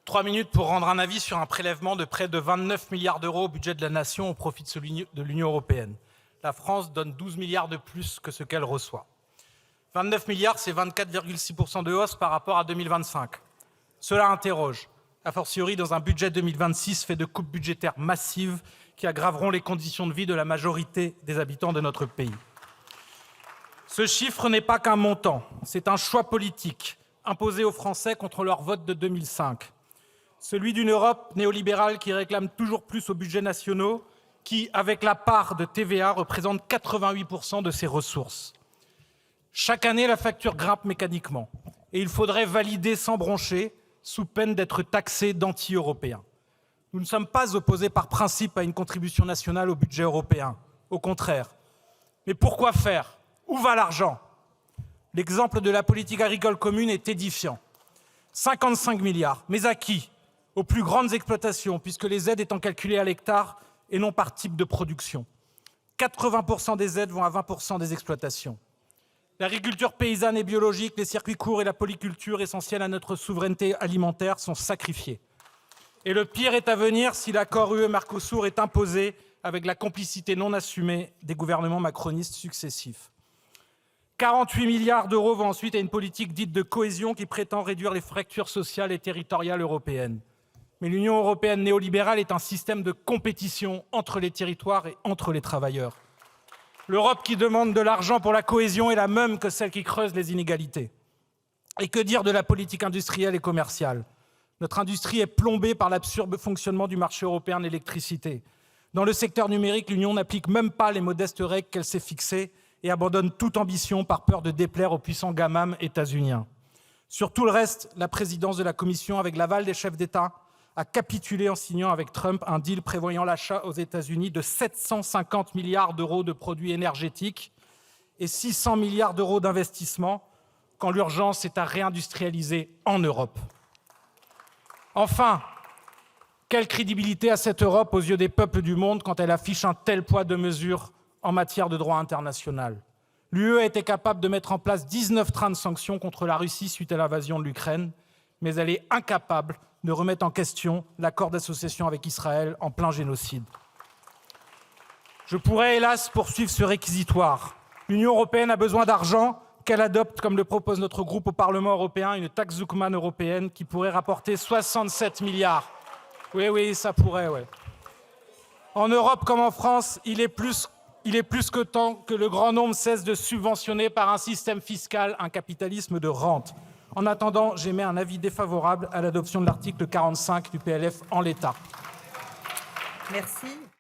3 minutes pour rendre un avis sur un prélèvement de près de 29 milliards d'euros au budget de la nation au profit de l'Union européenne. La France donne 12 milliards de plus que ce qu'elle reçoit. 29 milliards, c'est 24,6% de hausse par rapport à 2025. Cela interroge, a fortiori dans un budget 2026 fait de coupes budgétaires massives qui aggraveront les conditions de vie de la majorité des habitants de notre pays. Ce chiffre n'est pas qu'un montant, c'est un choix politique imposé aux Français contre leur vote de 2005. Celui d'une Europe néolibérale qui réclame toujours plus aux budgets nationaux, qui, avec la part de TVA, représente 88% de ses ressources. Chaque année, la facture grimpe mécaniquement et il faudrait valider sans broncher, sous peine d'être taxé d'anti-européens. Nous ne sommes pas opposés par principe à une contribution nationale au budget européen, au contraire. Mais pourquoi faire? Où va l'argent? L'exemple de la politique agricole commune est édifiant. 55 milliards, mais à qui? Aux plus grandes exploitations, puisque les aides étant calculées à l'hectare et non par type de production. 80% des aides vont à 20% des exploitations. L'agriculture paysanne et biologique, les circuits courts et la polyculture essentiels à notre souveraineté alimentaire sont sacrifiés. Et le pire est à venir si l'accord UE-Mercosur est imposé avec la complicité non assumée des gouvernements macronistes successifs. 48 milliards d'euros vont ensuite à une politique dite de cohésion qui prétend réduire les fractures sociales et territoriales européennes. Mais l'Union européenne néolibérale est un système de compétition entre les territoires et entre les travailleurs. L'Europe qui demande de l'argent pour la cohésion est la même que celle qui creuse les inégalités. Et que dire de la politique industrielle et commerciale? Notre industrie est plombée par l'absurde fonctionnement du marché européen de l'électricité. Dans le secteur numérique, l'Union n'applique même pas les modestes règles qu'elle s'est fixées et abandonne toute ambition par peur de déplaire aux puissants gamins états-uniens. Sur tout le reste, la présidence de la Commission, avec l'aval des chefs d'État, a capitulé en signant avec Trump un deal prévoyant l'achat aux États-Unis de 750 milliards d'euros de produits énergétiques et 600 milliards d'euros d'investissements, quand l'urgence est à réindustrialiser en Europe. Enfin, quelle crédibilité a cette Europe aux yeux des peuples du monde quand elle affiche un tel poids de mesures en matière de droit international? L'UE a été capable de mettre en place 19 trains de sanctions contre la Russie suite à l'invasion de l'Ukraine, mais elle est incapable de remettre en question l'accord d'association avec Israël en plein génocide. Je pourrais hélas poursuivre ce réquisitoire. L'Union européenne a besoin d'argent, qu'elle adopte, comme le propose notre groupe au Parlement européen, une taxe Zuckman européenne qui pourrait rapporter 67 milliards. Oui, ça pourrait, ouais. En Europe comme en France, il est plus que temps que le grand nombre cesse de subventionner par un système fiscal un capitalisme de rente. En attendant, j'émets un avis défavorable à l'adoption de l'article 45 du PLF en l'état. Merci.